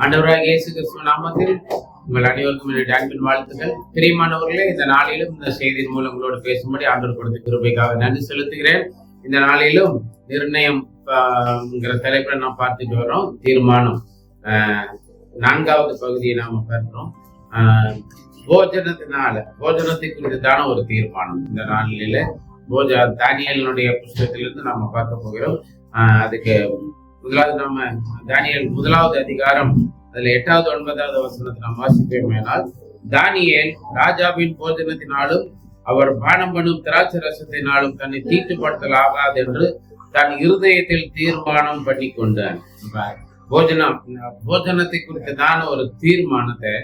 ஆண்டவராகிய இயேசு கிறிஸ்துவ நாமத்தில் உங்கள் அனைவருக்கும் என்னுடைய அன்பின் வாழ்த்துக்கள். பிரியமானவர்களே, இந்த நாளிலும் இந்த செய்தியின் மூலம் உங்களோடு பேசும்படி ஆண்டவர் கொடுத்த கிருபைக்காக நன்றி செலுத்துகிறேன். இந்த நாளிலும் நிர்ணயம் தலைப்பில் நாம் பார்த்துட்டு வரோம். தீர்மானம் 4வது பகுதியை நாம பார்க்கிறோம். போஜனத்தை குறித்தான ஒரு தீர்மானம். இந்த நாளில தானியேலினுடைய புஸ்தகத்திலிருந்து நாம பார்க்க போகிறோம். அதுக்கு முதலாவது நாம தானியேல் 1வது அதிகாரம் அதுல 8வது 9வது வசனத்தை நாம் வாசிப்போமேனால், தானியேல் ராஜாவின் போஜனத்தினாலும் அவர் பானம் பண்ணும் திராட்சை ரசத்தினாலும் தன்னை தீட்டுப்படுத்தல் ஆகாது என்று தன் இருதயத்தில் தீர்மானம் பண்ணி கொண்டான். போஜனத்தை குறித்ததான ஒரு தீர்மானத்தை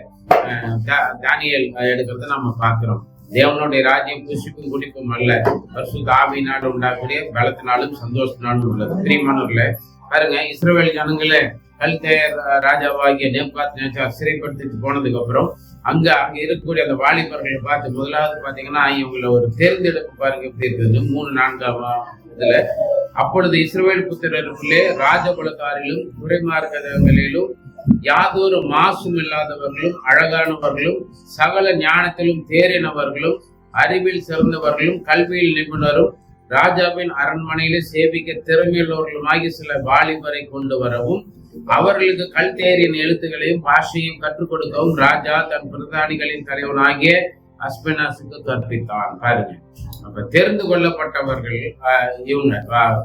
தானியேல் எடுக்கிறத நாம பார்க்கிறோம். தேவனுடைய ராஜ்யம் புசிப்பும் குடிப்பும் அல்ல, பரிசுத்த ஆவியினால உண்டாகக்கூடிய பலத்தினாலும் சந்தோஷத்தினாலும் உள்ளது. பிரியமானவர்களே, பாருங்க, இஸ்ரவேல் ஜனங்களே கல்தேயர் ராஜாவாகிய நேபுகாத்நேச்சார் சிறைப்படுத்திட்டு போனதுக்கு அப்புறம் அங்க இருக்கக்கூடிய அந்த வாலிபர்களை பார்த்து முதலாவது பாத்தீங்கன்னா இவங்களை ஒரு தேர்ந்தெடுப்பு பாருங்க எப்படி இருக்குது. 3-4 அப்பொழுது இஸ்ரவேல் புத்திரருக்குள்ளே ராஜகுலத்தாரிலும் குறைமார்க்கங்களிலும் யாதொரு மாசும் இல்லாதவர்களும் அழகானவர்களும் சகல ஞானத்திலும் தேறினவர்களும் அறிவில் சிறந்தவர்களும் கல்வியில் நிபுணரும் ராஜாவின் அரண்மனையிலே சேவிக்க திறமையுள்ளவர்களுமாகி சில வாலிபரை கொண்டு வரவும் அவர்களுக்கு கல்தேரின் எழுத்துக்களையும் பாஷையும் கற்றுக் கொடுக்கவும் ராஜா தன் பிரதானிகளின் தலைவனாகிய அஸ்பெனாசுக்கு கற்பித்தான். பாருங்க, அப்ப தெரிந்து கொள்ளப்பட்டவர்கள் இவங்க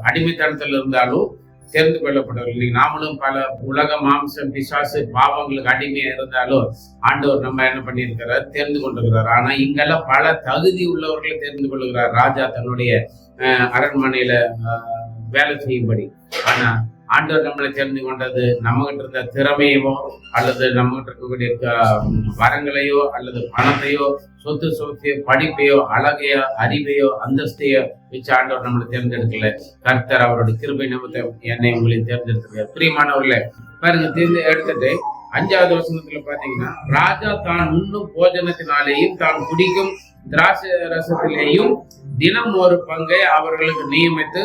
அடிமைத்தனத்தில் இருந்தாலும் தெரிந்து கொள்ளப்பட்டவர்கள். நாமளும் பல உலக மாம்சம் பிசாசு பாவங்களுக்கு அடிமையா இருந்தாலும் ஆண்டவர் நம்ம என்ன பண்ணியிருக்கிறார், தெரிந்து கொண்டிருக்கிறார். ஆனா இங்கெல்லாம் பல தகுதி உள்ளவர்களை தெரிந்து கொள்ளுகிறார் ராஜா தன்னுடைய அரண்மனையில வேலை செய்யும்படி. ஆனா ஆண்டவர் நம்மளை தெரிந்து கொண்டது நம்மகிட்ட இருந்த திறமையோ அல்லது நம்மகிட்ட இருக்கக்கூடிய வரங்களையோ அல்லது பணத்தையோ சொத்தையோ படிப்பையோ அழகையோ அறிவையோ அந்தஸ்தையோ வச்சு ஆண்டவர் நம்மளை தேர்ந்தெடுக்கல. கர்த்தர் அவருடைய கிருபை நிமித்த என்னை உங்களையும் தேர்ந்தெடுத்திருக்கார். பிரியமானவர்களே, பாருங்க, எடுத்துட்டு 5வது வசனத்துல பாத்தீங்கன்னா, ராஜா தான் உண்ணும் போஜனத்தினாலேயும் தான் குடிக்கும் திராட்சை ரசத்திலேயும் தினம் ஒரு பங்கை அவர்களுக்கு நியமித்து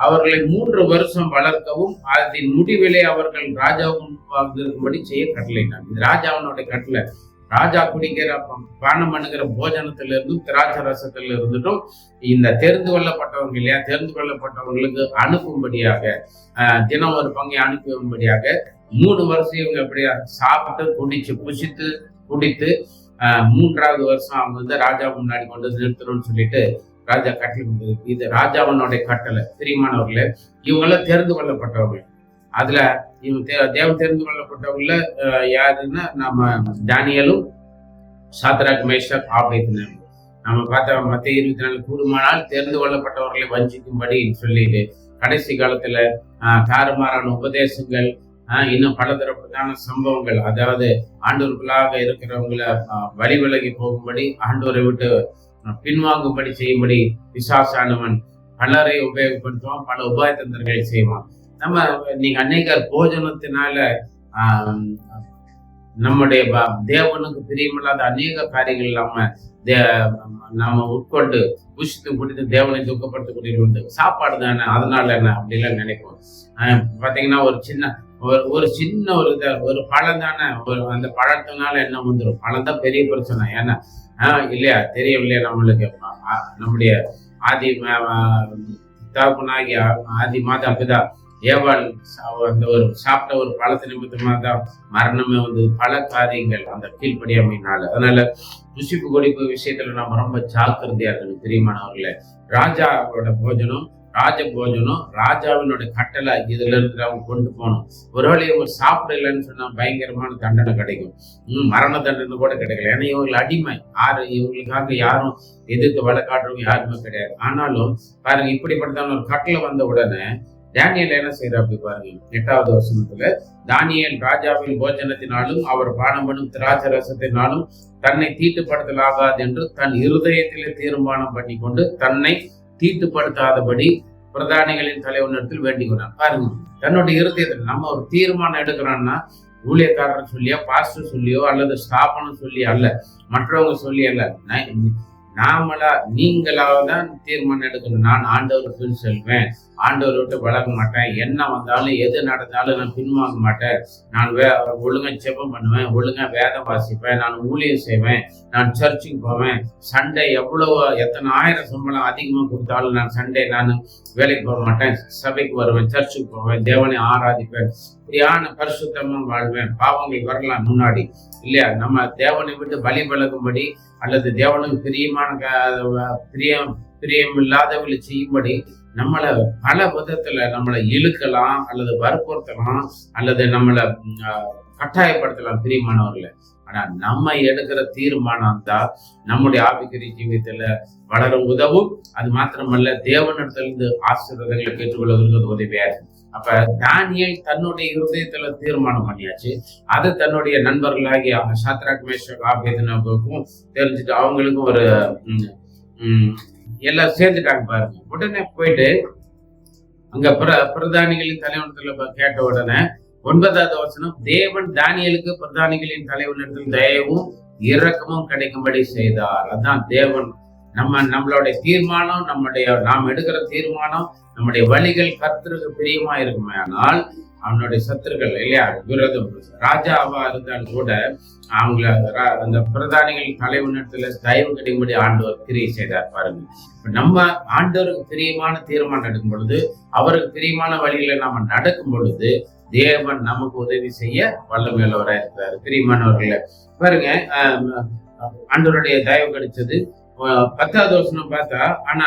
அவர்களை 3 வருஷம் வளர்க்கவும் அதன் முடிவிலே அவர்கள் ராஜாவும்படி செய்ய கட்டளையிட்டாங்க. இது ராஜாவினுடைய கட்டளை. ராஜா குடிக்கிற பானம் பண்ணுகிற போஜனத்துல இருந்தும் திராட்சை ரசத்துல இருந்துட்டும் இந்த தெரிந்து கொள்ளப்பட்டவங்க இல்லையா, தெரிந்து கொள்ளப்பட்டவங்களுக்கு அனுப்பும்படியாக தினம் ஒரு பங்கை அனுப்பும்படியாக 3 வருஷம் இவங்க எப்படியா சாப்பிட்டு புசித்து குடித்து 3வது வருஷம் அவங்க ராஜா முன்னாடி கொண்டு நிறுத்தணும்னு சொல்லிட்டு ராஜா கட்டளை. இது ராஜாவனுடைய கட்டளை. பிரியமானவர்களே, இவங்கெல்லாம் தெரிந்து கொள்ளப்பட்டவங்க. அதுல இவங்க தேவன் தெரிந்து கொள்ளப்பட்டவங்கள யாருன்னா நம்ம தானியேலும் சாத்ராக் மேஷாக் ஆபேத்நேகோ. நம்ம பார்த்தா மத்திய 24 கூடுமானால் தெரிந்து கொள்ளப்பட்டவர்களை வஞ்சிக்கும்படி சொல்லிட்டு கடைசி காலத்துல தாறுமாறான உபதேசங்கள், இன்னும் பலதரப்பட்டான சம்பவங்கள், அதாவது ஆண்டவர்களாக இருக்கிறவங்களை வழி விலகி போகும்படி ஆண்டவரை விட்டு பின்வாங்கும்படி செய்யும்படி பிசாசானவன் பலரை உபயோகப்படுத்துவான், பல உபாயத்தந்திரங்களை செய்வான். நீங்க அநேகர் போஜனத்தினால நம்முடைய தேவனுக்கு பிரியமில்லாத அநேக காரியங்கள் நாம உட்கொண்டு புஷித்து குடித்து தேவனை துக்கப்படுத்தக்கூடிய உண்டு. சாப்பாடு தானே, அதனால என்ன அப்படிலாம் நினைப்போம். பாத்தீங்கன்னா ஒரு சின்ன ஒரு பழம் தானே, அந்த பழத்தினால என்ன வந்துடும், பழம் தான் பெரிய பிரச்சனை. ஏன்னா இல்லையா, தெரியும் இல்லையா, நம்மளுக்கு நம்முடைய ஆதி தகப்பனாகிய ஆதி மாதா பிதா ஏவாள் அந்த ஒரு சாப்பிட்ட ஒரு பழத்து நிமித்தமாக தான் மரணமே வந்தது. பல காரியங்கள் அந்த கீழ்ப்படியாமையினால. அதனால புசிப்பு குடிப்பு விஷயத்துல நம்ம ரொம்ப ஜாக்கிரதையா இருக்கணும். பிரியமானவர்களே, ராஜாவோட போஜனம் ராஜ போஜனம் ராஜாவினுடைய கட்டளை இதுல இருந்து அவங்க கொண்டு போகணும். ஒருவேளை இவங்க சாப்பிடலன்னு சொன்னா பயங்கரமான தண்டனை கிடைக்கும். மரண தண்டனை கூட கிடைக்கல. ஏன்னா இவங்களுக்கு அடிமை. இவங்களுக்காக யாரும் எதிர்த்து வழக்காடுறவங்க யாருமே கிடையாது. ஆனாலும் பாருங்க, இப்படிப்பட்டதான ஒரு கட்டளை வந்த உடனே தானியேல் என்ன செய்யற அப்படி பாருங்க. 8வது வசனத்துல, தானியேல் ராஜாவின் போஜனத்தினாலும் அவர் பானம் பண்ணும் திராட்சை ரசத்தினாலும் தன்னை தீட்டுப்படுத்தலாகாது என்று தன் இருதயத்திலே தீர்மானம் பண்ணி கொண்டு தன்னை தீட்டுப்படுத்தாதபடி பிரதானிகளின் தலைவனிடத்தில் வேண்டிக் கொண்டார். பாருங்க, தன்னுடைய இருதயத்தில் நம்ம ஒரு தீர்மானம் எடுக்கிறோம்னா ஊழியக்காரர் சொல்லியோ பாஸ்டர் சொல்லியோ அல்லது ஸ்தாபனம் சொல்லி அல்ல, மற்றவங்க சொல்லி அல்ல, நீங்களாவதான் தீர்மானம் எடுக்கணும். நான் ஆண்டவருக்கு செல்வேன், ஆண்டவரை விட்டு விலக மாட்டேன், என்ன வந்தாலும் எது நடந்தாலும் நான் பின்வாங்க மாட்டேன், நான் ஒழுங்கா ஜெபம் பண்ணுவேன், ஒழுங்கா வேதம் வாசிப்பேன், நான் ஊழியம் செய்வேன், நான் சர்ச்சுக்கு போவேன், சண்டே எத்தனை 1000 சம்பளம் அதிகமாக கொடுத்தாலும் நான் சண்டே நான் வேலைக்கு போக மாட்டேன், சபைக்கு வருவேன், சர்ச்சுக்கு போவேன், தேவனை ஆராதிப்பேன், இப்படியான பரிசுத்தமா வாழ்வேன். பாவங்கள் வரலாம் முன்னாடி இல்லையா, நம்ம தேவனை விட்டு பலி விலகும்படி அல்லது தேவனுக்கு பிரியம் இல்லாதவர்களை செய்யும்படி நம்மளை பல விதத்துல நம்மளை இழுக்கலாம் அல்லது வற்புறுத்தலாம் அல்லது நம்மளை கட்டாயப்படுத்தலாம் பிரியமானவர்களை. ஆனா நம்ம எடுக்கிற தீர்மானம் தான் நம்முடைய ஆவிக்குரிய ஜீவியத்துல வளர உதவும். அது மாத்திரமல்ல, தேவனிடத்திலிருந்து ஆசீர்வாதங்களை கேட்டுக்கொள்வதற்கு உதவியா இருக்கு. அப்ப தானியேல் தன்னுடைய இருதயத்துல தீர்மானம் பண்ணியாச்சு. அது தன்னுடைய நண்பர்களாகிய சாத்ராக் மேஷாக் ஆபேத்நேகோவுக்கும் தெரிஞ்சுட்டு அவங்களுக்கும் ஒரு எல்லாம் சேர்ந்துட்டாங்க பாருங்க. உடனே போயிட்டு அங்க பிரதானிகளின் தலைவனத்துல கேட்ட உடனே 9வது வசனம், தேவன் தானியேலுக்கு பிரதானிகளின் தலைவனிடத்தில் தயவும் இரக்கமும் கிடைக்கும்படி செய்தார். அதான் தேவன் நம்மளுடைய தீர்மானம், நாம் எடுக்கிற தீர்மானம், நம்முடைய வழிகள் கர்த்தருக்கு பிரியமா இருக்குமே. ஆனால் அவனுடைய சத்துருக்கள் இல்லையா, விரோதம் ராஜாவா இருந்தாலும் கூட அவங்கள அந்த பிரதானிகளின் தலைவனிடத்துல தயவு கிடைக்கும்படி ஆண்டவர் கிரியை செய்தார் பாருங்க. நம்ம ஆண்டவருக்கு பிரியமான தீர்மானம் எடுக்கும் பொழுது, அவருக்கு பிரியமான வழியில நாம நடக்கும் பொழுது தேவன் நமக்கு உதவி செய்ய வல்லமையுள்ளவராக இருக்கிறார். பிரியமானவர்கள பாருங்க, ஆண்டவருடைய தயவு கிடைச்சது. 10வது வசனம் பார்த்தா, ஆனா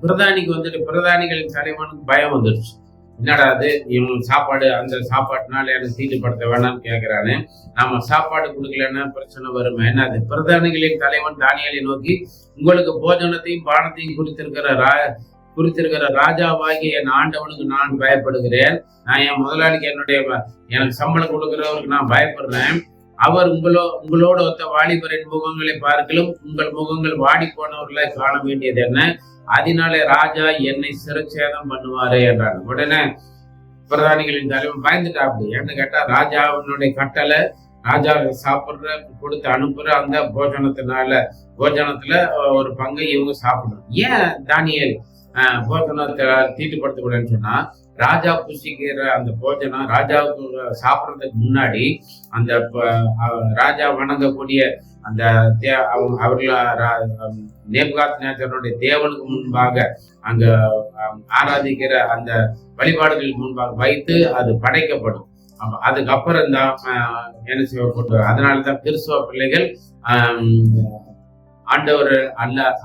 பிரதானிகளின் தலைவனுக்கு பயம் வந்துருச்சு. என்னடா அது, இவங்க சாப்பாடு, அந்த சாப்பாட்டுனால எனக்கு தீட்டுப்படுத்த வேணாம்னு கேட்கிறானே, நாம சாப்பாடு கொடுக்கலன்னா பிரச்சனை வருமே. என்ன அது, பிரதானிகளின் தலைவன் தானியேலை நோக்கி, உங்களுக்கு போஜனத்தையும் பானத்தையும் குறித்திருக்கிற ராஜாவாகிய என் ஆண்டவனுக்கு நான் பயப்படுகிறேன். நான் என் முதலாளிக்கு எனக்கு சம்பளம் கொடுக்கிறவருக்கு நான் பயப்படுறேன். அவர் உங்களோட ஒத்த வாலிபரின் முகங்களை பார்க்கலும் உங்கள் முகங்கள் வாடி போனவர்களை காண வேண்டியது என்ன, அதனாலே ராஜா என்னை சிரச்சேதம் பண்ணுவாரே என்றார். உடனே பிரதானிகளின் தலைவன் பயந்துட்டாப்படி. ஏன்னு கேட்டா, ராஜாவினுடைய கட்டளை, ராஜா கொடுத்து அனுப்புற அந்த போஜனத்துல ஒரு பங்கை இவங்க சாப்பிடணும். ஏன் தானியேல் போஜனத்தை தீட்டுப்படுத்தக்கூடாதுன்னு சொன்னா, ராஜா புசிக்கிற அந்த போஜனம் ராஜாவுக்கு சாப்பிட்றதுக்கு முன்னாடி அந்த ராஜா வணங்கக்கூடிய அந்த நேபுகாத்நேச்சருடைய தேவனுக்கு முன்பாக அங்க ஆராதிக்கிற அந்த வழிபாடுகளுக்கு முன்பாக வைத்து அது படைக்கப்படும். அதுக்கப்புறம் தான் என்ன செய்யப்பட்டு, அதனாலதான் கிறிஸ்தவ பிள்ளைகள்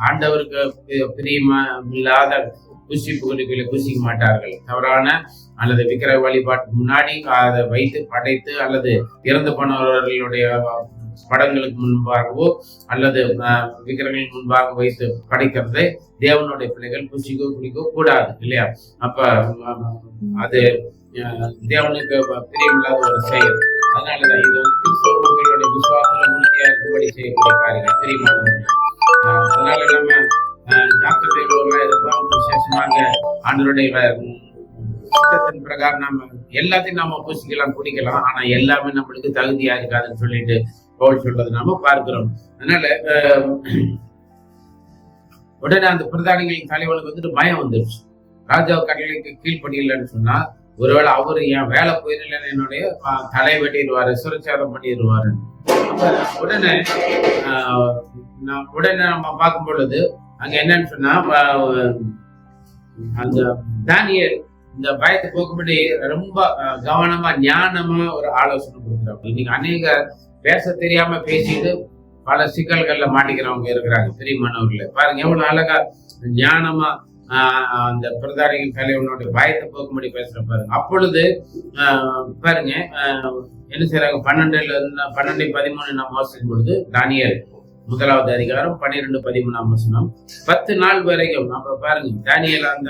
ஆண்டவருக்கு பிரியமா இல்லாத புசிப்புகளை புசிக்க மாட்டார்கள். தவறான அல்லது விக்கிர வழிபாட்டுக்கு முன்னாடி அதை வைத்து படைத்து அல்லது இறந்து போனவர்களுடைய படங்களுக்கு முன்பாகவோ அல்லது விக்கிரங்களுக்கு முன்பாக வைத்து படைக்கிறதை தேவனுடைய பிள்ளைகள் புசிக்கோ குடிக்கோ கூடாது இல்லையா. அப்ப அது தேவனுக்கு பிரியமில்லாத ஒரு செயல். அதனாலதான் இது கிறிஸ்தவ மக்களுடைய விசுவாசத்துல உறுதியா இருக்கும்படி செய்யக்கூடிய காரியங்கள் பிரியமானவர்கள். அதனால நம்ம ஜாக்கிரதையோட இருப்போம். விசேஷமாக ஆண்டவருடைய சித்தத்தின் பிரகாரம் நம்ம எல்லாத்தையும் நாம பூசிக்கலாம், குடிக்கலாம். ஆனா எல்லாமே நம்மளுக்கு தகுதியா இருக்காதுன்னு சொல்லிட்டு பவுல் சொல்றது நாம பார்க்கிறோம். அதனால உடனே அந்த பிரதானிகளின் தலைவனுக்கு வந்துட்டு பயம் வந்துருச்சு. ராஜா கட்டளைக்கு கீழ்படியில்லைன்னு சொன்னா, ஒருவேளை அவரு என் வேலை போயிடலன்னு என்னுடைய தலை வெட்டிடுவாரு, சுரச்சாரம் பண்ணிடுவாரு. உடனே நம்ம பார்க்கும் பொழுது அங்க என்னன்னு சொன்னா, அந்த தானியேல் இந்த பயத்தை போக்கும்படி ரொம்ப கவனமா ஞானமா ஒரு ஆலோசனை கொடுக்குறாங்க. இன்னைக்கு அநேக பேச தெரியாம பேசிட்டு பல சிக்கல்கள்ல மாட்டிக்கிறவங்க இருக்கிறாங்க. பிரியமானவர்களே பாருங்க, எவ்வளவு அழகா ஞானமா அந்த பிரதானிகள் தலைவனுடைய பயத்தை போக்கும்படி பேசுற பாருங்க. அப்பொழுது பாருங்க என்ன செய்யறாங்க, 12:13 நாம் வாசிக்கும் பொழுது தானியேல் 1வது அதிகாரம் 12-13 வசனம். 10 நாள் வரைக்கும் நம்ம பாருங்க, தானியேல் அந்த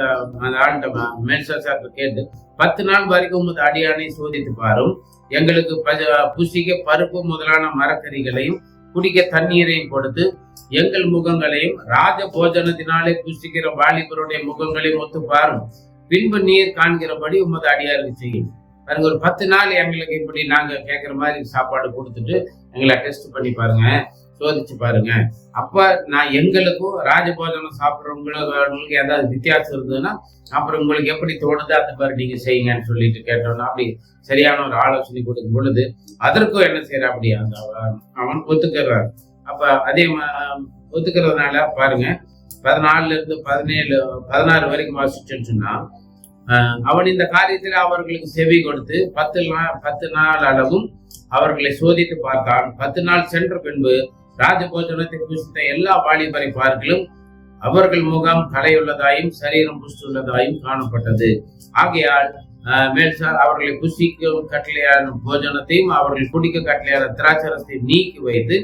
ஆண்ட மேல்சாசாரத்தை கேட்டு 10 நாள் வரைக்கும் உமது அடியானை சோதித்து பாரும், எங்களுக்கு புசிக்க பருப்பு முதலான மரக்கறிகளையும் குடிக்க தண்ணீரையும் கொடுத்து எங்கள் முகங்களையும் ராஜ போஜனத்தினாலே புசிக்கிற வாலிபருடைய முகங்களையும் ஒத்து பாரும், பின்பு நீர் காண்கிறபடி உமது அடியாருக்கு செய்யும். பாருங்க, ஒரு 10 நாள் எங்களுக்கு இப்படி நாங்க கேட்கிற மாதிரி சாப்பாடு கொடுத்துட்டு எங்களை டெஸ்ட் பண்ணி பாருங்க, சோதிச்சு பாருங்க. அப்ப நான் எங்களுக்கும் ராஜபோஜனம் சாப்பிட்றவங்களுக்கு ஏதாவது வித்தியாசம் இருந்ததுன்னா அப்புறம் உங்களுக்கு எப்படி தோணுது அந்த மாதிரி நீங்க செய்யுங்கன்னு சொல்லிட்டு கேட்டோம்னா அப்படி சரியான ஒரு ஆலோசனை கொடுக்கும் பொழுது அதற்கும் என்ன செய்யற அப்படி அந்த அவன் ஒத்துக்கிறான். அப்ப அதே ஒத்துக்கிறதுனால பாருங்க 14 இருந்து 16 வரைக்கும் வாசிச்சோன்னு சொன்னா அவன் இந்த காரியத்தில் அவர்களுக்கு செவி கொடுத்து 10 நாள் அளவும் அவர்களை சோதித்து பார்த்தான். 10 நாள் சென்ற பின்பு ராஜபோஜனத்தை புசித்த எல்லா வாலிபரை பார்க்கலும் அவர்கள் முகம் கலையுள்ளதாயும் சரீரம் புஷ்டுள்ளதாயும் காணப்பட்டது. ஆகையால் மேல்சார் அவர்களை புசிக்கும் கட்டளையான போஜனத்தையும் அவர்கள் குடிக்க கட்டளையான திராட்சரசத்தையும் நீக்கி வைத்து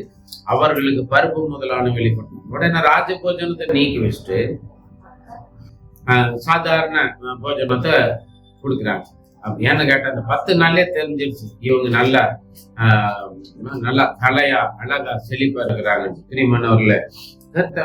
அவர்களுக்கு பருப்பு முதலான வெளிப்பட்டது. உடனே ராஜ போஜனத்தை நீக்கி வச்சுட்டு சாதாரண போஜனத்தை கொடுக்குறாங்க. ஏன்னு கேட்ட அந்த 10 நாள்லயே தெரிஞ்சிருச்சு இவங்க நல்லா கலையா அழகா செழிப்பா இருக்கிறாங்க. பிரியமானவர்கள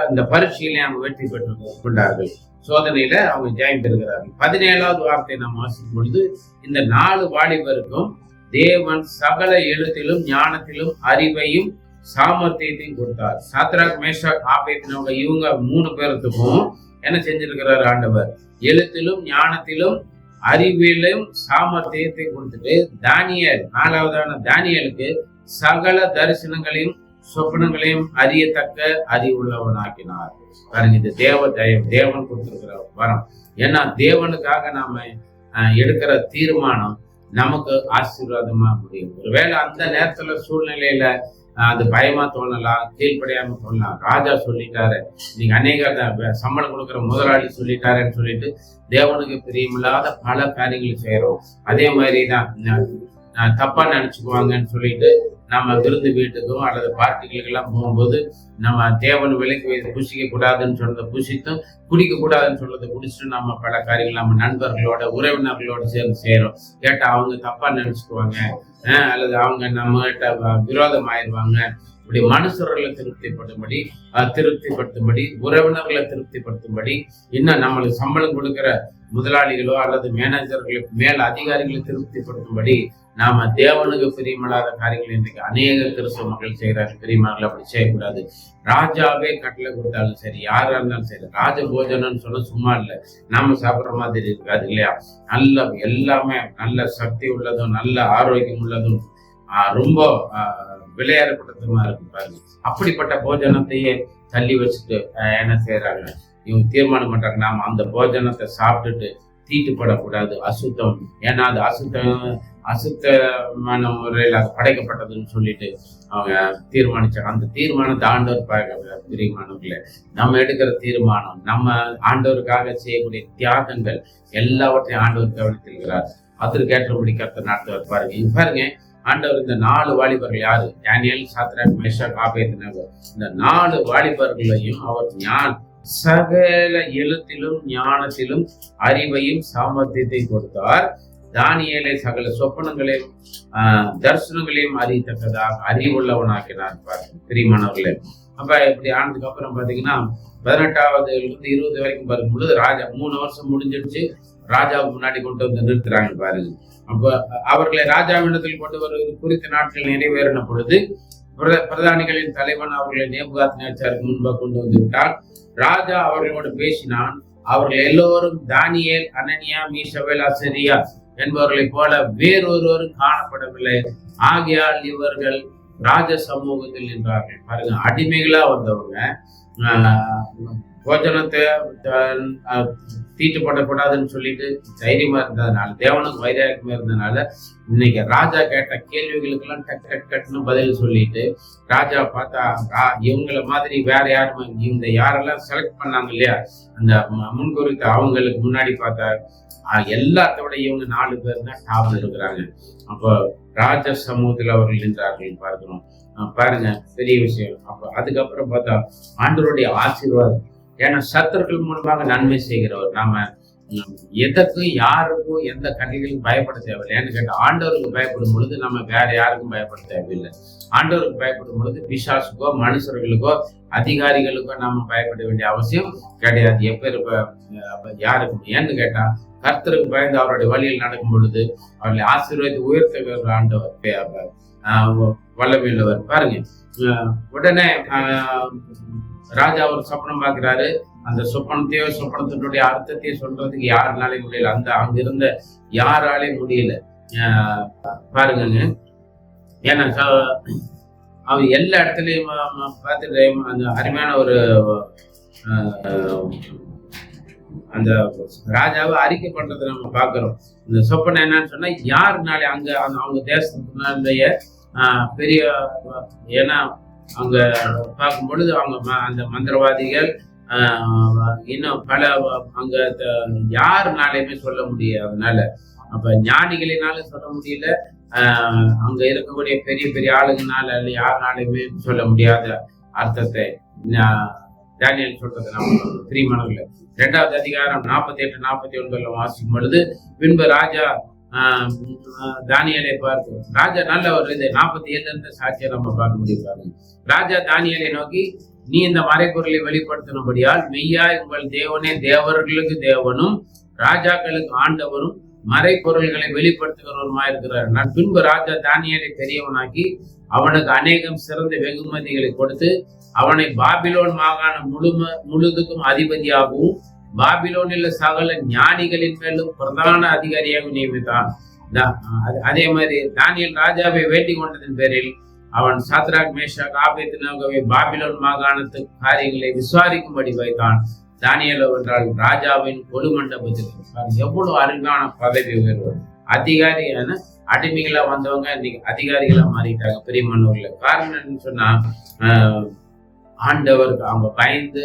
அந்த பரீட்சையிலே அவங்க வெற்றி பெற்று கொண்டார்கள். சோதனையில அவங்க ஜெயம் பெறுகிறார்கள். 17வது வார்த்தை நாம் வாசிக்கும் பொழுது இந்த 4 வாலிபருக்கும் தேவன் சகல எழுத்திலும் ஞானத்திலும் அறிவையும் சாமர்த்தியத்தையும் கொடுத்தார். சாத்ராக் மேஷாக் ஆபேத்நேகோ இவங்க 3 பேருக்கும் என்ன செஞ்சிருக்கிறார் ஆண்டவர்? எழுத்திலும் ஞானத்திலும் அறிவிலும் சாமர்த்தியத்தை கொடுத்துட்டு தானியேல் 4வதான தானியேலுக்கு சகல தரிசனங்களையும் சொப்பனங்களையும் அறியத்தக்க அறிவுள்ளவனாக்கினார். பாருங்க, இது தேவன் கொடுத்திருக்கிற வரம். ஏன்னா தேவனுக்காக நாம எடுக்கிற தீர்மானம் நமக்கு ஆசீர்வாதமா முடியும். ஒருவேளை அந்த நேரத்துல சூழ்நிலையில அது பயமா தோணலாம், கீழ்படியாம தோணலாம். ராஜா சொல்லிட்டாரு, நீங்க அநேக சம்பளம் கொடுக்குற முதலாளி சொல்லிட்டாருன்னு சொல்லிட்டு தேவனுக்கு பிரியமில்லாத பல காரியங்களை செய்யறோம். அதே மாதிரிதான் தப்பா நினைச்சுக்குவாங்கன்னு சொல்லிட்டு நம்ம விருந்து வீட்டுக்கும் அல்லது பார்ட்டிகளுக்கு எல்லாம் போகும்போது நம்ம தேவன் விலைக்கு வைத்து புசிக்க கூடாதுன்னு சொல்றதை புசித்தும் குடிக்க கூடாதுன்னு சொல்றதை குடிச்சுட்டு நம்ம பல காரியங்கள் நம்ம நண்பர்களோட உறவினர்களோட சேர்ந்து செய்யறோம். கேட்டா அவங்க தப்பா நினைச்சுக்குவாங்க அல்லது அவங்க நம்ம கிட்ட விரோதம் ஆயிடுவாங்க. இப்படி மனுஷர்களை திருப்திப்படுத்தும்படி உறவினர்களை திருப்திப்படுத்தும்படி இன்னும் நம்மளுக்கு சம்பளம் கொடுக்கிற முதலாளிகளோ அல்லது மேனேஜர்களுக்கு மேல அதிகாரிகளை திருப்திப்படுத்தும்படி நாம தேவனுக்கு பிரியமில்லாத காரியங்கள் இன்றைக்கு அநேக கிறிஸ்தவ மக்கள் செய்யறாரு. பிரியமானவர்கள் அப்படி செய்யக்கூடாது. ராஜாவே கட்டளை கொடுத்தாலும் சரி, யாரா இருந்தாலும் சரி, ராஜ போஜனம்னு சொன்னா சும்மா இல்லை, நாம சாப்பிட்ற மாதிரி இருக்காது இல்லையா? நல்ல எல்லாமே நல்ல சக்தி உள்ளதும் நல்ல ஆரோக்கியம் உள்ளதும் ரொம்ப விளையாடப்பட்டதுமா இருக்கு பாருங்க. அப்படிப்பட்ட போஜனத்தையே தள்ளி வச்சுட்டு என்ன செய்யறாங்க, இவங்க தீர்மானம் பண்றாங்க நாம அந்த போஜனத்தை சாப்பிட்டுட்டு தீட்டுப்படக்கூடாது, அசுத்தம். ஏன்னா அது அசுத்தமான முறையில் அது படைக்கப்பட்டதுன்னு சொல்லிட்டு அவங்க தீர்மானிச்சாங்க. அந்த தீர்மானத்தை ஆண்டவர் பிரியமானவர்களே, நம்ம எடுக்கிற தீர்மானம், நம்ம ஆண்டவருக்காக செய்யக்கூடிய தியாகங்கள் எல்லாவற்றையும் ஆண்டவர் கவனித்திருக்கிறார். அதற்கேற்றபடி கர்த்தர் நடத்துவார். பாருங்க ஆண்டவர் இந்த 4 வாலிபர்கள் யாரு? தானியேல், சாத்ராக், மேஷாக், ஆபேத்நேகோ. இந்த 4 வாலிபர்களையும் அவர் சகல எழுத்திலும் ஞானத்திலும் அறிவையும் சாமர்த்தியத்தை கொடுத்தார். தானியேலை சகல சொப்பனங்களையும் தரிசனங்களையும் அறியத்தக்கதாக அறிவுள்ளவனாக்கினார். பிரியமானவர்களே, அப்ப இப்படி ஆனதுக்கு அப்புறம் பாத்தீங்கன்னா 18வது 20 வரைக்கும் பார்க்கும் பொழுது ராஜா 3 வருஷம் முடிஞ்சிடுச்சு. ராஜாவுக்கு முன்னாடி கொண்டு வந்து நிறுத்துறாங்க பாருங்க. அப்ப அவர்களை ராஜாவிடத்தில் கொண்டு வருவது குறித்த நாட்கள் நிறைவேறின பொழுது பிரதானிகளின் தலைவன் அவர்களை நேபுகாத்நேச்சாருக்கு முன்பாக கொண்டு வந்து விட்டார். ராஜா அவர்களோடு பேசினான். அவர்கள் எல்லோரும் தானியேல், அனனியா, மீஷவேல், அசரியா என்பவர்களை போல வேறொருவரும் காணப்படவில்லை. ஆகையால் இவர்கள் ராஜ சமூகத்தில் நின்றார்கள். பாருங்க, அடிமைகளா வந்தவங்க போஜனத்தை தீட்டுப்படக்கூடாதுன்னு சொல்லிட்டு தைரியமா இருந்ததுனால, தேவனுக்கு வைராக்கியமா இருந்ததுனால இன்னைக்கு ராஜா கேட்ட கேள்விகளுக்கு எல்லாம் டக்குன்னு பதில் சொல்லிட்டு ராஜா பார்த்தா இவங்களை மாதிரி வேற யாருமே இந்த யாரெல்லாம் செலக்ட் பண்ணாங்க இல்லையா அந்த முன்குறித்த அவங்களுக்கு முன்னாடி பார்த்தா எல்லாத்தோட இவங்க 4 பேர் தான் டாப்ல இருக்கிறாங்க. அப்போ ராஜ சமூகத்தில் அவர்கள் நின்றார்கள் பார்க்கிறோம். பாருங்க, பெரிய விஷயம். அப்ப அதுக்கப்புறம் பார்த்தா ஆண்டவருடைய ஆசீர்வாதம். ஏன்னா சத்துருக்கள் மூலமாக நன்மை செய்கிறவர். நாம எதற்கும் யாருக்கும் எந்த கட்டளைகளுக்கும் பயப்பட தேவையில்லை. ஏன்னு கேட்டால் ஆண்டவருக்கு பயப்படும் பொழுது நம்ம வேற யாருக்கும் பயப்பட தேவையில்லை. ஆண்டவருக்கு பயப்படும் பொழுது பிசாசுக்கோ மனுஷர்களுக்கோ அதிகாரிகளுக்கோ நம்ம பயப்பட வேண்டிய அவசியம் கிடையாது. யாருக்கும். ஏன்னு கேட்டா கர்த்தருக்கு பயந்து அவருடைய வழியில் நடக்கும் பொழுது அவர்களை ஆசீர்வாதத்தை உயர்த்துகிற ஆண்டவர் வல்லமையுள்ளவர். பாருங்க, உடனே ராஜா ஒரு சொப்பனம் பார்க்கிறாரு. அந்த சொப்பனத்தினுடைய அர்த்தத்தையும் சொல்றதுக்கு யாருனாலே முடியல. அங்க இருந்த யாராலே முடியல. பாருங்க, ஏன்னா அவன் எல்லா இடத்துலயும் பார்த்துட்டு அந்த அருமையான ஒரு அந்த ராஜாவை அறிக்கை பண்றதை நம்ம பார்க்கிறோம். இந்த சொப்பனை என்னன்னு சொன்னா யாருனாலே அங்க அவங்க தேசத்தினுடைய பெரிய, ஏன்னா அங்க பார்க்கும் பொழுது அவங்க அந்த மந்திரவாதிகள் இன்னும் பல அங்க யாருனாலையுமே சொல்ல முடியாதனால, அப்ப ஞானிகளினாலும் சொல்ல முடியல, அங்க இருக்கக்கூடிய பெரிய பெரிய ஆளுங்கனால யாருனாலையுமே சொல்ல முடியாத அர்த்தத்தை தானியேல் சொல்றது நம்ம பிரியமானவர்களே. 2வது அதிகாரம் 48-49 வாசிக்கும் பொழுது, பின்பு ராஜா தானியேலை பார்த்து, ராஜா நல்ல ஒரு இது 47 சாட்சியை நம்ம பார்க்க முடியும். ராஜா தானியேலை நோக்கி, நீ இந்த மறைபொருளை வெளிப்படுத்தினபடியால் மெய்யாய் உங்கள் தேவனே தேவர்களுக்கு தேவனும் ராஜாக்களுக்கு ஆண்டவரும் மறைப்பொருள்களை வெளிப்படுத்துகிறவருமா இருக்கிறார். நான் பின்பு ராஜா தானியேலை பெரியவனாக்கி அவனுக்கு அநேகம் சிறந்த வெகுமதிகளை கொடுத்து அவனை பாபிலோன் மாகாணம் முழுதுக்கும் அதிபதியாகவும் பாபிலோனில் சகல ஞானிகளின் மேலும் பிரதான அதிகாரியாக நியமித்தான். அதே மாதிரி தானியேல் ராஜாவை வேண்டிக் கொண்டதன் பேரில் அவன் சாத்ராக் மேஷாக் ஆபேத்நேகோவை பாபிலோன் மாகாணத்து காரியங்களை விசாரிக்கும்படி வைத்தான். தானியேல் என்றால் ராஜாவின் கொடு மண்டபத்தில். எவ்வளவு அருமையான பதவி உயர்வு. அதிகாரியான அடிமைகளா வந்தவங்க இன்னைக்கு அதிகாரிகளா மாறிட்டாங்க பெரியமன்னூர்ல. காரணம் என்னன்னு சொன்னா, ஆண்டவருக்கு அவங்க பயந்து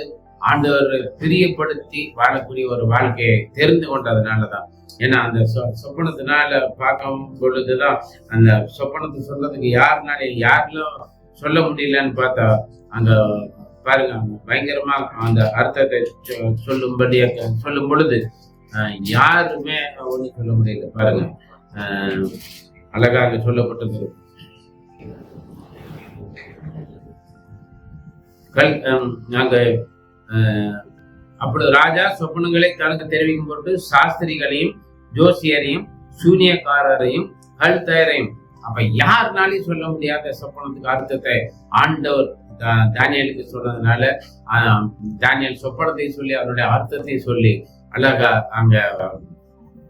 ஆண்டவர் பிரியப்படுத்தி வாழக்கூடிய ஒரு வாழ்க்கையை தெரிந்து கொண்டதுனாலதான். ஏன்னா அந்த சொப்பனத்தினால பார்க்கும் பொழுதுதான் அந்த சொப்பனத்தை சொல்றதுக்கு யாருலும் சொல்ல முடியலன்னு பார்த்தா, அங்க பாருங்க பயங்கரமா அந்த அர்த்தத்தை சொல்லும் பொழுது யாருமே ஒண்ணு சொல்ல முடியல. பாருங்க, அழகாக சொல்லப்பட்டிருக்கிறது. அப்பொழுது ராஜா சொப்பனங்களை தனக்கு தெரிவிக்கும் பொருட்டு சாஸ்திரிகளையும் ஜோசியரையும் சூனியக்காரரையும் கல்தயரையும், அப்ப யாருனாலையும் சொல்ல முடியாத சொப்பனத்துக்கு அர்த்தத்தை ஆண்டவர் தானியேலுக்கு சொல்றதுனால தானியேல் சொப்பனத்தை சொல்லி அவருடைய அர்த்தத்தை சொல்லி அழகா அங்க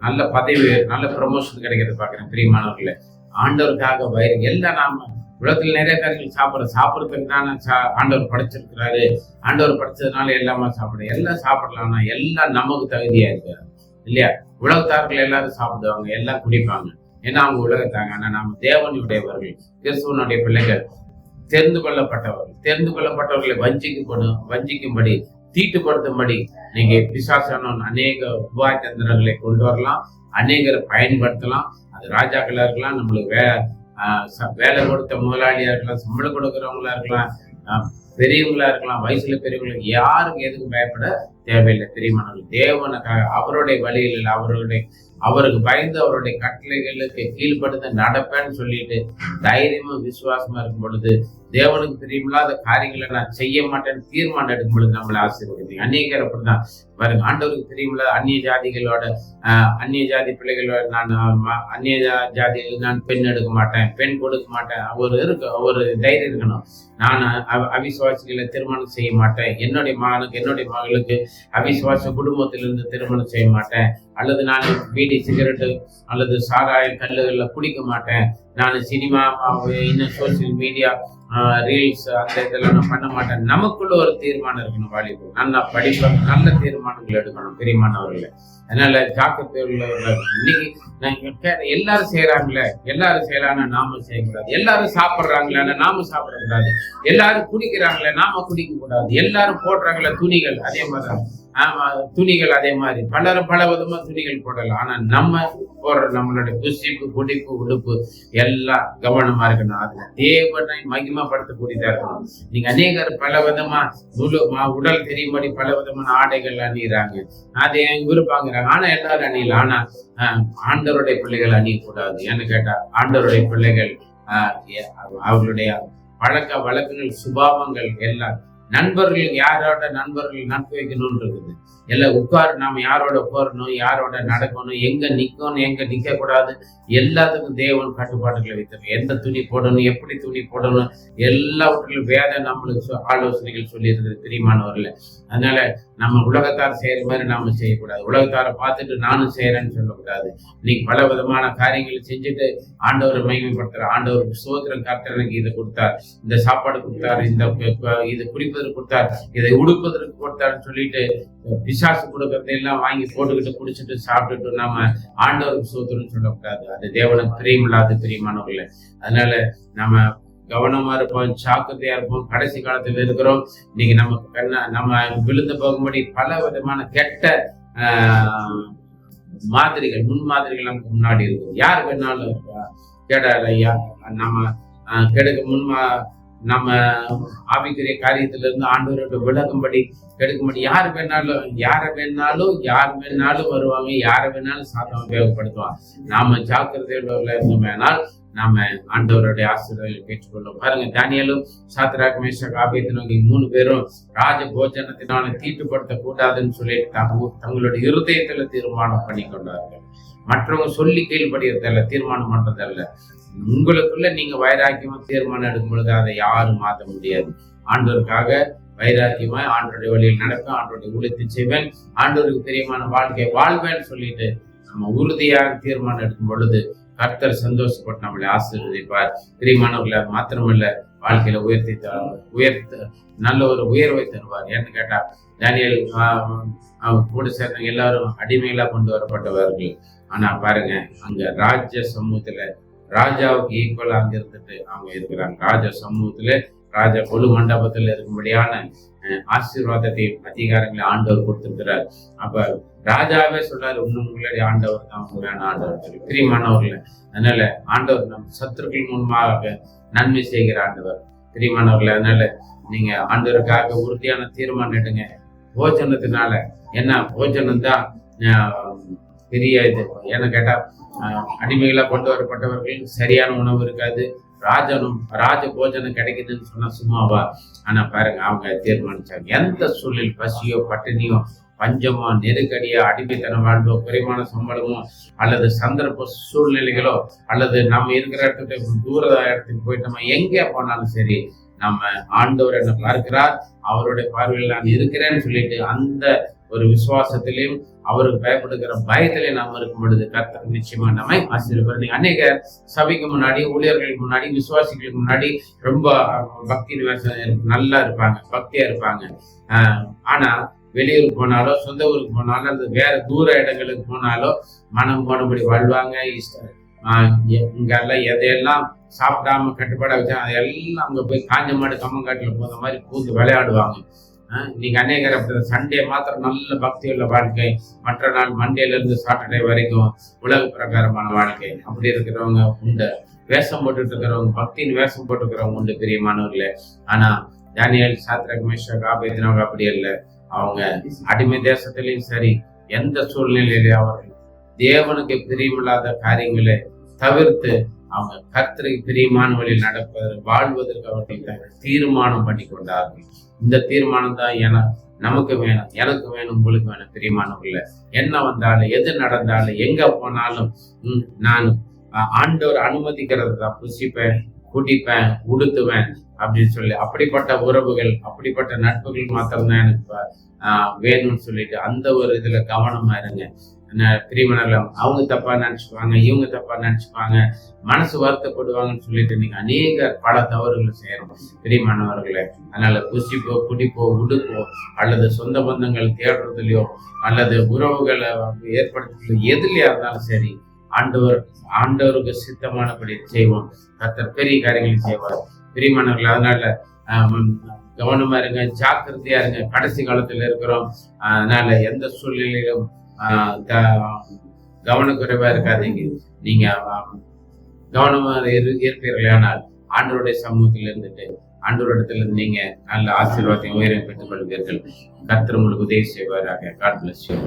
நல்ல பதவி நல்ல ப்ரமோஷன் கிடைக்கிறது பாக்குறேன். பிரியமானவர்களே, ஆண்டவருக்காக வயிறு எல்லாம் நாம உலகத்துல நிறைய காரியங்கள் சாப்பிட்றதுக்கு தானே ஆண்டவர் படைச்சிருக்கிறாரு. ஆண்டவர் படைச்சதுனால எல்லாமே எல்லாம் சாப்பிடலாம். எல்லாம் நமக்கு தகுதியா இருக்கு இல்லையா? உலகத்தார்கள் எல்லாரும் சாப்பிடுவாங்க, எல்லாம் குடிப்பாங்க, ஏன்னா அவங்க உலகத்தாங்க. ஆனா நாம தேவனுடையவர்கள், கிறிஸ்துவனுடைய பிள்ளைகள், தெரிந்து கொள்ளப்பட்டவர்களை வஞ்சிக்கும்படி தீட்டுப்படுத்தும்படி நீங்க பிசாசான அநேக உபாய தந்திரங்களை கொண்டு வரலாம், அநேகரை பயன்படுத்தலாம். அது ராஜாக்களா இருக்கலாம், நம்மளுக்கு வேலை கொடுத்த முதலாளியா இருக்கலாம், சம்பளம் கொடுக்கறவங்களா இருக்கலாம், பெரியவங்களா இருக்கலாம், வயசுல பெரியவங்களுக்கு யாருக்கும் எதுக்கும் பயப்பட தேவையில்லை. பெரியமானவர்கள் தேவனுக்காக அவருடைய வழியில் அவருக்கு பயந்து அவருடைய கட்டளைகளுக்கு கீழ்படுத்த நடப்பேன்னு சொல்லிட்டு தைரியமா விசுவாசமா இருக்கும் பொழுது தேவனுக்கு பிரியமில்லாத காரியங்களை நான் செய்ய மாட்டேன்னு தீர்மானம் எடுக்கும் பொழுது நம்மளை ஆசீர்வதிங்க. அநேகர் அப்படிதான் பாருங்க, ஆண்டவருக்கு பிரியமில்லாத அந்நிய ஜாதி பிள்ளைகளோட நான் அந்நிய ஜாதிகள் நான் பெண் எடுக்க மாட்டேன், பெண் கொடுக்க மாட்டேன், ஒரு தைரியம் இருக்கணும். நான் அவிசுவாசிகளை திருமணம் செய்ய மாட்டேன், என்னுடைய மகளுக்கு அவிசுவாச குடும்பத்திலிருந்து திருமணம் செய்ய மாட்டேன், அல்லது நான் பீடி சிகரெட்டு அல்லது சாராயம் கல்லுகளில் குடிக்க மாட்டேன், நான் சினிமா இன்னும் சோசியல் மீடியா ரீல்ஸ் அந்த இதெல்லாம் நான் பண்ண மாட்டேன். நமக்குள்ள ஒரு தீர்மானம் இருக்கணும். வாலிபு நல்லா படிப்பேன், நல்ல தீர்மானங்கள் எடுக்கணும் பெரியமானவர்கள். அதனால ஜாக்கிரதை இன்னைக்கு எல்லாரும் செய்யறாங்களே, எல்லாரும் செய்யலான்னு நாம செய்யக்கூடாது. எல்லாரும் சாப்பிட்றாங்களே, நாம சாப்பிடக்கூடாது. எல்லாரும் குடிக்கிறாங்களே, நாம குடிக்க கூடாது. எல்லாரும் போடுறாங்களே துணிகள், அதே மாதிரிதான் துணிகள் அதே மாதிரி பலரும் பல விதமா துணிகள் போடலாம். ஆனா நம்ம போடுற நம்மளுடைய புசிப்பு குடிப்பு உடுப்பு எல்லாம் கவனமா இருக்கணும். அதுல தேவனை மகிமைப்படுத்தக்கூடியதா இருக்கணும். நீங்க அநேகர் பல விதமா உடல் தெரியும்படி பல விதமான ஆடைகள் அணியிறாங்க, அதை விருப்பாங்கிறாங்க. ஆனா எல்லாரும் அணியல. ஆனா ஆண்டவருடைய பிள்ளைகள் அணியக்கூடாது. ஏன்னு கேட்டா ஆண்டவருடைய பிள்ளைகள் அவர்களுடைய பழக்க வழக்கங்கள் சுபாவங்கள் எல்லாம் நண்பர்கள் யாரோட நண்பர்கள் நட்பு வைக்கணும்னு இருக்குது. எல்லாம் நாம யாரோட உட்காரணும், யாரோட நடக்கணும், எங்க நிக்கணும், எங்க நிக்க கூடாது, எல்லாத்துக்கும் தேவன் கட்டுப்பாடுகளை வைத்திருக்க. எந்த துணி போடணும், எப்படி துணி போடணும், எல்லாவற்றிலும் வேத நம்மளுக்கு ஆலோசனைகள் சொல்லி இருக்குது பிரியமானவர்களே. அதனால நம்ம உலகத்தார் செய்யற மாதிரி நாம செய்யக்கூடாது. உலகத்தாரை பார்த்துட்டு நானும் செய்யறேன்னு சொல்லக்கூடாது. இன்னைக்கு பல விதமான காரியங்களை செஞ்சுட்டு ஆண்டவரை மகிமைப்படுத்துற, ஆண்டவருக்கு சோதரம் கர்த்தருக்கு இதை கொடுத்தார், இந்த சாப்பாடு கொடுத்தார், இந்த இது குடிப்பதற்கு கொடுத்தார், இதை உடுப்பதற்கு கொடுத்தாருன்னு சொல்லிட்டு பிசாசு கொடுக்கறதையெல்லாம் வாங்கி போட்டுக்கிட்டு குடிச்சிட்டு சாப்பிட்டுட்டு நம்ம ஆண்டவருக்கு சோதரம்னு சொல்லக்கூடாது. அது தேவனுக்கு பிரியமில்லாத பிரியமானவர்களே. அதனால நம்ம கவனமா இருப்போம், ஜாக்கிரதையா இருப்போம். கடைசி காலத்துல இருக்கிறோம். இன்னைக்கு நம்ம விழுந்து போகும்படி பல விதமான கெட்ட மாதிரிகள், முன்மாதிரிகள் நமக்கு முன்னாடி இருக்கு. யார் வேணாலும் கேடலையா நம்ம கெடுக்க நம்ம ஆவிக்குரிய காரியத்துல இருந்து ஆண்டவரோட விலகும்படி கெடுக்கும்படி யார் வேணாலும் வருவாங்க, யாரை வேணாலும் சாதம் உபயோகப்படுத்துவாங்க. நாம ஜாக்கிரதையோட இருந்தோம்னால் நாம ஆண்டவருடைய ஆசீர்வாதங்களை பெற்றுக்கொள்ளும். பாருங்க, தானியேலும் சாத்ராக் மேஷாக் ஆபேத்நேகோ 3 பேரும் ராஜ போஜனத்தினால தீட்டுப்படுத்த கூடாதுன்னு சொல்லிட்டு தங்களுடைய இருதயத்துல தீர்மானம் பண்ணி கொண்டார்கள். மற்றவங்க சொல்லி கீழ்படுறதல்ல, தீர்மானம் பண்றதல்ல. உங்களுக்குள்ள நீங்க வைராக்கியமா தீர்மானம் எடுக்கும் பொழுது அதை யாரும் மாற்ற முடியாது. ஆண்டவருக்காக வைராக்கியமா ஆண்டோருடைய வழியில் நடக்கும், ஆண்டோருடைய ஊழியத்தை செய்வேன், ஆண்டோருக்கு பிரியமான வாழ்க்கையை வாழ்வேன்னு சொல்லிட்டு நம்ம உறுதியாக தீர்மானம் எடுக்கும் பொழுது கர்த்தர் சந்தோஷப்பட்டு நம்மளை ஆசீர்வதிப்பார். பிரியமானவர்களை மாத்திரமல்ல, வாழ்க்கையில நல்ல ஒரு உயர்வை தருவார். ஏன்னு கேட்டா தானியேல் கூட சேர்ந்தவங்க எல்லாரும் அடிமைகளா கொண்டு வரப்பட்டவர்கள். ஆனா பாருங்க, அங்க ராஜ்ய சமூகத்துல ராஜாவுக்கு ஈக்குவலா அங்க இருந்துட்டு அவங்க இருக்கிறாங்க. ராஜ சமூகத்துல ராஜ கொலு மண்டபத்துல இருக்கும்படியான ஆசீர்வாதத்தையும் அதிகாரங்களை ஆண்டவர் கொடுத்திருக்கிறார். அப்ப ராஜாவே சொல்றாரு, இன்னும் முன்னாடி ஆண்டவர் தான் உண்மையான ஆண்டவர் சொல்லி. பிரியமானவர்கள், அதனால ஆண்டவர் நம் சத்துருக்கள் மூலமாக நன்மை செய்கிற ஆண்டவர். பிரியமானவர்கள், அதனால நீங்க ஆண்டவருக்காக உறுதியான தீர்மானம் எடுங்க. போஜனத்தினால என்ன, போஜனம் தான் பெரிய இது. ஏன்னு கேட்டா அடிமைகளா கொண்டு வரப்பட்டவர்கள் சரியான உணவு இருக்காது. ராஜ போஜனம் கிடைக்குதுன்னு சொன்னா சும்மாவா? ஆனா பாருங்க, அவங்க தீர்மானிச்சாங்க. எந்த சூழல் பசியோ பட்டினியோ பஞ்சமோ நெருக்கடியோ அடிமைத்தன வாழ்வோ குறைவான சம்பளமோ அல்லது சந்தர்ப்ப சூழ்நிலைகளோ அல்லது நம்ம இருக்கிற இடத்துக்கு தூர இடத்துக்கு போயிட்டோமா, எங்கே போனாலும் சரி நம்ம ஆண்டவர் என்ன பார்க்கிறார், அவருடைய பார்வையில் நான் இருக்கிறேன்னு சொல்லிட்டு அந்த ஒரு விசுவாசத்திலையும் அவருக்கு பயப்படுகிற பயத்திலே நாம் இருக்கும் பொழுது கர்த்தர் நிச்சயமா நம்மை ஆசீர்வதிப்பார். நீங்க அநேக சபைக்கு முன்னாடி, ஊழியர்களுக்கு முன்னாடி, விசுவாசிகளுக்கு முன்னாடி ரொம்ப பக்தி நல்லா இருப்பாங்க, பக்தியா இருப்பாங்க. ஆனா வெளியூருக்கு போனாலோ, சொந்த ஊருக்கு போனாலோ, அல்லது வேற தூர இடங்களுக்கு போனாலோ மனம் போனபடி வாழ்வாங்க. இங்கெல்லாம் எதையெல்லாம் சாப்பிடாம கட்டுப்பாடா வச்சா அதையெல்லாம் அங்க போய் காஞ்ச மாடு கம்மங்காட்டுல போன மாதிரி பூந்து விளையாடுவாங்க. நீங்க அநேகர் அப்படி சண்டே மாத்திரம் நல்ல பக்தியுள்ள வாழ்க்கை, மற்ற நாள் மண்டேல இருந்து சாட்டர்டே வரைக்கும் உலக பிரகாரமான வாழ்க்கை, அப்படி இருக்கிறவங்க உண்டு. வேஷம் போட்டுட்டு இருக்கிறவங்க, பக்தியின் வேஷம் போட்டுக்கிறவங்க உண்டு பிரியமானவர்களே. ஆனா தானியேல் சாத்ராக் மேஷாக் ஆபேத்நேகோ அப்படி இல்லை. அவங்க அடிமை தேசத்திலையும் சரி, எந்த சூழ்நிலையிலையும் அவர்கள் தேவனுக்கு பிரியமில்லாத காரியங்களை தவிர்த்து அவங்க கர்த்தருக்கு பிரியமான வழியில் நடப்பதற்கு வாழ்வதற்கு அவர்கள் தீர்மானம் பண்ணி கொண்டார்கள். இந்த தீர்மானம் தான் நமக்கு வேணும், எனக்கு வேணும், உங்களுக்கு வேணும். பிரியமானவர்களே, என்ன வந்தாலும் எது நடந்தாலும் எங்க போனாலும் நான் ஆண்டவர் அனுமதிக்கிறது தான் புசிப்பேன், குடிப்பேன், உடுத்துவேன் அப்படின்னு சொல்லி அப்படிப்பட்ட உறவுகள், அப்படிப்பட்ட நட்புகள் மாத்திரம்தான் எனக்கு வேணும்னு சொல்லிட்டு அந்த ஒரு இதுல கவனமா இருங்க. பிரியமானவர்கள், அவங்க தப்பா நினைச்சுப்பாங்க, இவங்க தப்பா நினைச்சுப்பாங்க, மனசு வருத்தப்படுவாங்கன்னு சொல்லிட்டு நீங்க அநேக பல தவறுகளை செய்யறோம் பிரியமானவர்களே. அதனால புசிப்போ, குடிப்போ, உடுப்போ அல்லது சொந்த பந்தங்கள் தேடுறதுலையோ அல்லது உறவுகளை ஏற்படுத்துறதுலையோ எதுலையா இருந்தாலும் சரி, ஆண்டவருக்கு சித்தமானபடி செய்வோம். கர்த்தர் பெரிய காரியங்களை செய்வார் பிரியமானவர்கள். அதனால கவனமா இருங்க, ஜாக்கிரதையா இருங்க. கடைசி காலத்துல இருக்கிறோம். அதனால எந்த சூழ்நிலையிலும் கவனக்குறைவா இருக்காதீங்க. நீங்க கவனமா இருப்பீர்களானால் ஆண்டவருடைய சமூகத்தில் இருந்துட்டு ஆண்டவரிடத்துல இருந்து நீங்க நல்ல ஆசீர்வாதத்தையும் உயரம் பெற்றுக் கொள்வீர்கள். கர்த்தர் உங்களுக்கு உதவி செய்வாராக. God bless you.